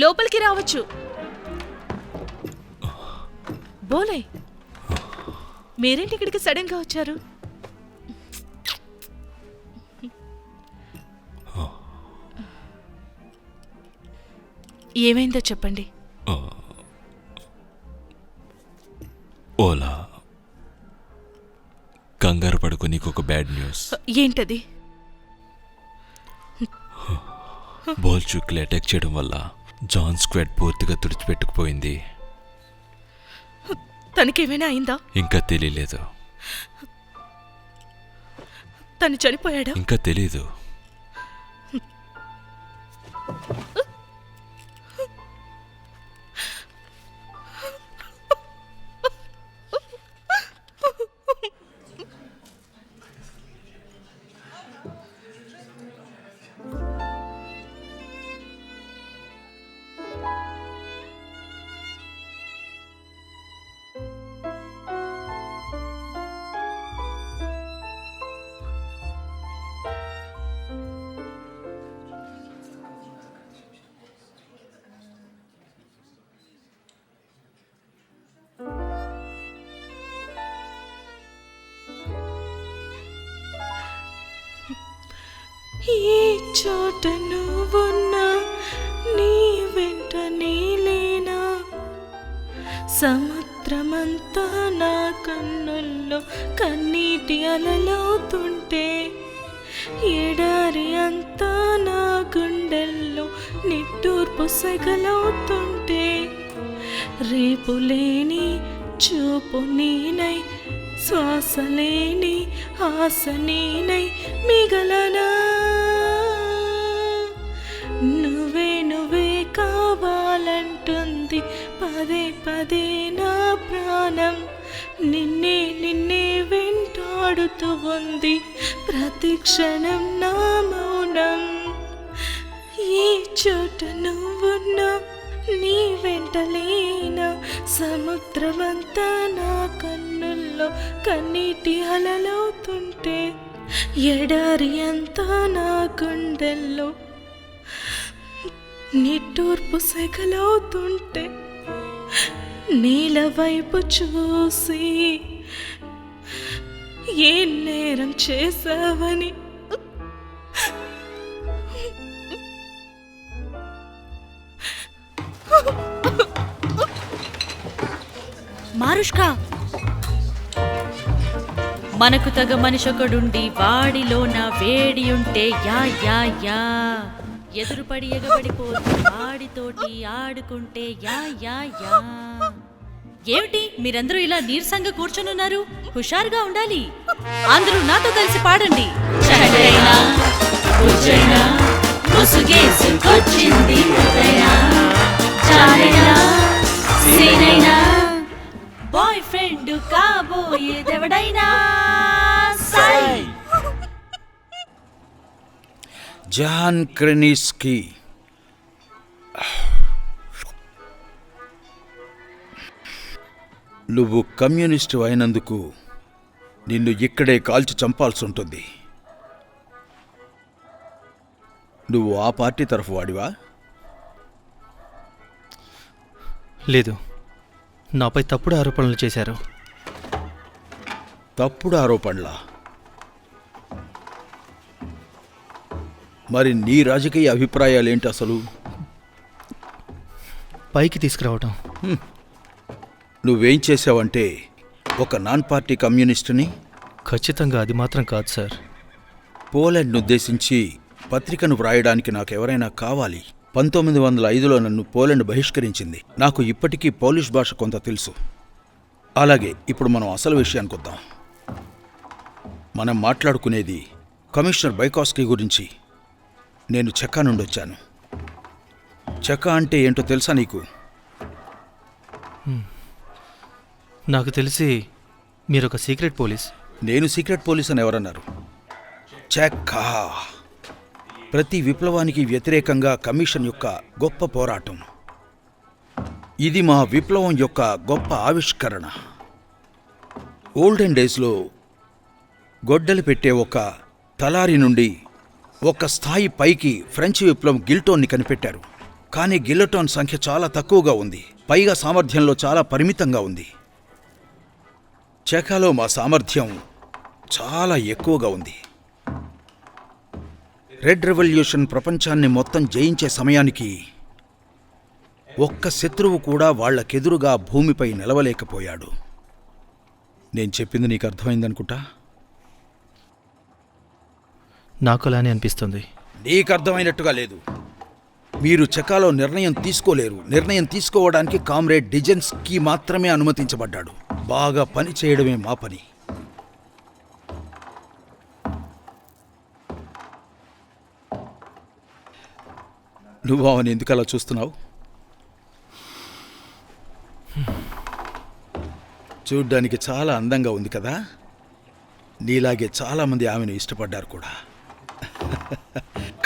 లోపలికి రావచ్చు. బోలే, మీరేంటి ఇక్కడికి సడన్ గా వచ్చారు? ఏమైందో చెప్పండి. ఓలా, కంగారు పడుకో, నీకు ఒక బ్యాడ్ న్యూస్. ఏంటది? బోల్చుక్లు అటాక్ చేయడం వల్ల జాన్ స్క్వాడ్ పూర్తిగా తుడిచిపెట్టుకుపోయింది. తనకేమైనా అయిందా? ఇంకా తెలియలేదు. తను చనిపోయాడా? ఇంకా తెలీదు. ఈ చోట నువ్వున్నా, నీ వెంట నీలేనా? సముద్రమంతా నా కన్నుల్లో కన్నీటి అలలవుతుంటే, ఎడారి అంతా నా గుండెల్లో నిట్టూర్పు సెగలవుతుంటే, రేపులేని చూపు నీనై, శ్వాసలేని ఆశ నీనై మిగలనా? నువ్వే నువ్వే కావాలంటుంది పదే పదే నా ప్రాణం. నిన్నే నిన్నే వెంటాడుతూ ఉంది ప్రతి క్షణం నా మౌనం. ఈ చోట నువ్వున్నా, నీ వెంటలేనా? సముద్రమంతా నా కన్నుల్లో కన్నీటి అలలవుతుంటే, ఎడారి అంతా నా గుండెల్లో నిట్టూర్పు సెగలవుతుంటే, నీల వైపు చూసి ఏం నేరం చేశావని మారుష్కా, మనకు తగ మనిషొకడుండి వాడిలో నా వేడి ఉంటే యా యా యా, ఎదురుపడి ఎగబడిపోతూ వాడితోటి ఆడుకుంటే యా యా యా. ఏమిటి మీరందరూ ఇలా నీరసంగా కూర్చొనున్నారు? హుషారుగా ఉండాలి. అందరూ నాతో కలిసి పాడండి. బాయ్ ఫ్రెండ్ కాబోయేదెవడైనా సై. జాన్ క్రెనిస్కీ, నువ్వు కమ్యూనిస్టు అయినందుకు నిన్ను ఇక్కడే కాల్చి చంపాల్సి ఉంటుంది. నువ్వు ఆ పార్టీ తరఫు వాడివా? లేదు, నాపై తప్పుడు ఆరోపణలు చేశారు. తప్పుడు ఆరోపణలా? మరి నీ రాజకీయ అభిప్రాయాలేంటి అసలు? పైకి తీసుకురావటం. నువ్వేం చేసావంటే ఒక నాన్ పార్టీ కమ్యూనిస్టుని? ఖచ్చితంగా అది మాత్రం కాదు సార్. పోలాండ్ను ఉద్దేశించి పత్రికను వ్రాయడానికి నాకెవరైనా కావాలి. 1905లో నన్ను పోలాండ్ బహిష్కరించింది. నాకు ఇప్పటికీ పోలిష్ భాష కొంత తెలుసు. అలాగే ఇప్పుడు మనం అసలు విషయానికి వద్దాం. మనం మాట్లాడుకునేది కమిషనర్ బైకాస్కీ గురించి. నేను చెక్కా నుండి వచ్చాను. చెక్కా అంటే ఏంటో తెలుసా నీకు? నాకు తెలిసి మీరొక సీక్రెట్ పోలీస్. నేను సీక్రెట్ పోలీస్ అని ఎవరన్నారు? చెక్కా ప్రతి విప్లవానికి వ్యతిరేకంగా కమిషన్ యొక్క గొప్ప పోరాటం. ఇది మా విప్లవం యొక్క గొప్ప ఆవిష్కరణ. ఓల్డెన్ డేస్లో గొడ్డలి పెట్టే ఒక తలారి నుండి ఒక స్థాయి పైకి ఫ్రెంచ్ విప్లవం గిల్టోన్ని కనిపెట్టారు. కానీ గిల్లటోన్ సంఖ్య చాలా తక్కువగా ఉంది, పైగా సామర్థ్యంలో చాలా పరిమితంగా ఉంది. చెకాలో మా సామర్థ్యం చాలా ఎక్కువగా ఉంది. రెడ్ రెవల్యూషన్ ప్రపంచాన్ని మొత్తం జయించే సమయానికి ఒక్క శత్రువు కూడా వాళ్లకెదురుగా భూమిపై నిలవలేకపోయాడు. నేను చెప్పింది నీకు అర్థమైందనుకుంటా? నాకు అలానే అనిపిస్తుంది. నీకు అర్థమైనట్టుగా లేదు. మీరు చెకాలో నిర్ణయం తీసుకోలేరు. నిర్ణయం తీసుకోవడానికి కామ్రేడ్ డిజెన్స్కి మాత్రమే అనుమతించబడ్డాడు. బాగా పని చేయడమే మా పని. నువ్వు అవని ఎందుకు అలా చూస్తున్నావు? చూడ్డానికి చాలా అందంగా ఉంది కదా. నీలాగే చాలామంది ఆమెను ఇష్టపడ్డారు కూడా.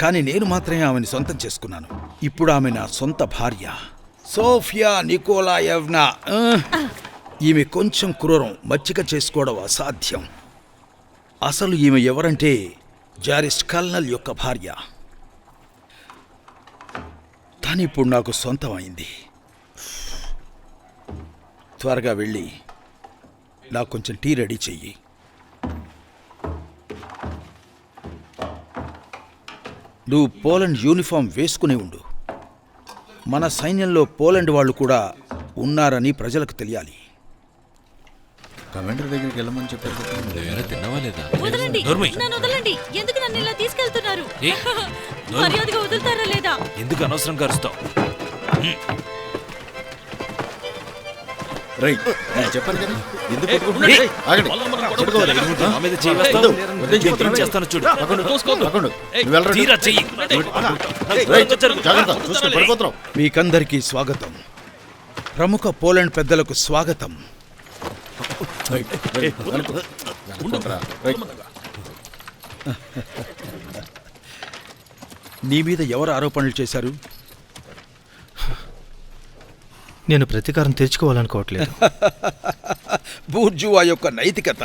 కానీ నేను మాత్రమే ఆమెను సొంతం చేసుకున్నాను. ఇప్పుడు ఆమె నా సొంత భార్య, సోఫియా నికోలాయెవ్నా. ఈమె కొంచెం క్రూరం, మచ్చిక చేసుకోవడం అసాధ్యం. అసలు ఈమె ఎవరంటే జారిస్ట్ కల్నల్ యొక్క భార్య. తను ఇప్పుడు నాకు సొంతం అయింది. త్వరగా వెళ్ళి నాకు కొంచెం టీ రెడీ చెయ్యి. నువ్వు పోలాండ్ యూనిఫామ్ వేసుకుని ఉండు. మన సైన్యంలో పోలాండ్ వాళ్ళు కూడా ఉన్నారని ప్రజలకు తెలియాలి. కమాండర్ దగ్గరికి వెళ్ళమని చెప్పారు. నువ్వేమైనా తిన్నావా లేదా? వదలండి, నోర్మై. నన్ను వదలండి. ఎందుకు నన్ను ఇలా తీసుకెళ్తున్నారు? ఏ, నోర్మై. మర్యాదగా వదులుతారా లేదా? ఎందుకు అనవసరంగా అరుస్తావు? రైట్, నేను చెప్పాను కదా. ఎందుకు ఏయ్, పట్టుకుంటున్నావు? ఏయ్, ఆగండి. పట్టుకోవాలి. నా మీద చెయ్యి వేస్తావు? నేను చేస్తాను చూడు. పక్కండు. ఏయ్, నువ్వు వెళ్ళరా? తీరా చెయ్యి. రైట్, జాగ్రత్త, చూసుకొని పడిపోతున్నావు. మీకందరికీ స్వాగతం. ప్రముఖ పోలాండ్ పెద్దలకు స్వాగతం. రైట్, రైట్, వెనక్కు. వెనక్కుంటరా. రైట్. నీ మీద ఎవరు ఆరోపణలు చేశారు? నేను ప్రతీకారం తీర్చుకోవాలనుకోవట్లేదు. బూర్జువా యొక్క నైతికత.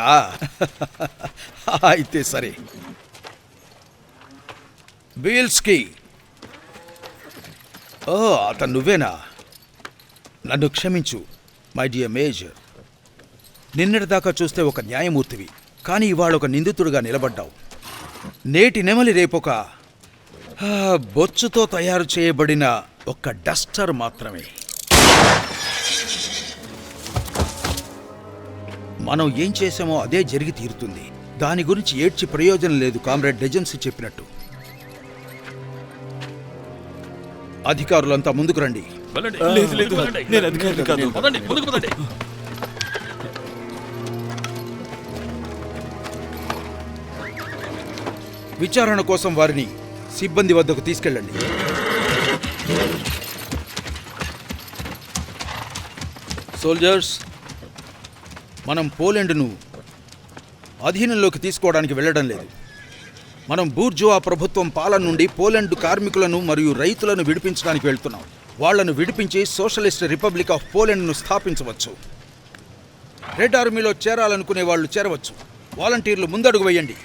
అయితే సరే. బీల్స్కి. ఓ, అతను నువ్వేనా? నన్ను క్షమించు మై డియర్ మేజర్. నిన్నటిదాకా చూస్తే ఒక న్యాయమూర్తివి, కానీ ఇవాళ ఒక నిందితుడిగా నిలబడ్డావు. నేటి నెమలి రేపొక బొచ్చుతో తయారు చేయబడిన ఒక డస్టర్ మాత్రమే. మనం ఏం చేసామో అదే జరిగి తీరుతుంది. దాని గురించి ఏడ్చి ప్రయోజనం లేదు. కామ్రేడ్ డెజెన్సీ చెప్పినట్టు. అధికారులంతా ముందుకు రండి. లేదు లేదు, నేను అధికారిని కాదు. ముందుకు పదండి. విచారణ కోసం వారిని సిబ్బంది వద్దకు తీసుకెళ్ళండి. సోల్జర్స్, మనం పోలాండ్ను అధీనంలోకి తీసుకోవడానికి వెళ్ళడం లేదు. మనం బూర్జువా ప్రభుత్వం పాలన నుండి పోలాండ్ కార్మికులను మరియు రైతులను విడిపించడానికి వెళ్తున్నాం. వాళ్లను విడిపించి సోషలిస్ట్ రిపబ్లిక్ ఆఫ్ పోలాండ్ను స్థాపించవచ్చు. రెడ్ ఆర్మీలో చేరాలనుకునే వాళ్ళు చేరవచ్చు. వాలంటీర్లు ముందడుగు వేయండి.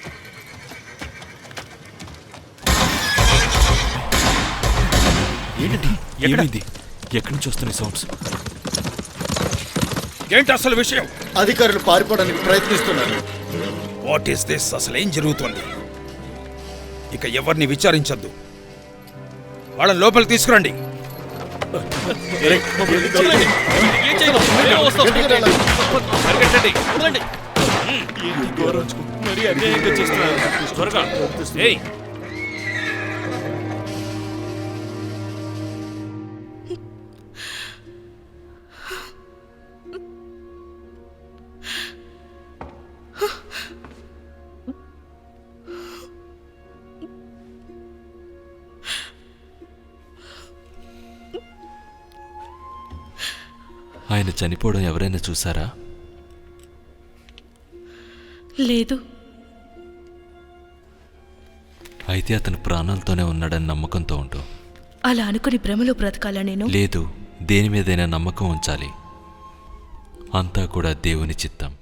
ఏమైంది? ఎక్కడి నుంచి వస్తున్నాయి సౌండ్స్? ఏంటి అసలు విషయం? అధికారులు పారిపోవడానికి ప్రయత్నిస్తున్నారు. What is this? అసలు ఏం జరుగుతోంది? ఇక ఎవరిని విచారించద్దు. వాళ్ళని లోపలికి తీసుకురండి. త్వరగా. ఏయ్, ఆయన చనిపోవడం ఎవరైనా చూసారా? లేదు. అయితే అతను ప్రాణాలతోనే ఉన్నాడని నమ్మకంతో ఉంటూ. అలా అనుకుని భ్రమలో బ్రతకాలా నేను? లేదు, దేని మీదైనా నమ్మకం ఉంచాలి. అంతా కూడా దేవుని చిత్తం.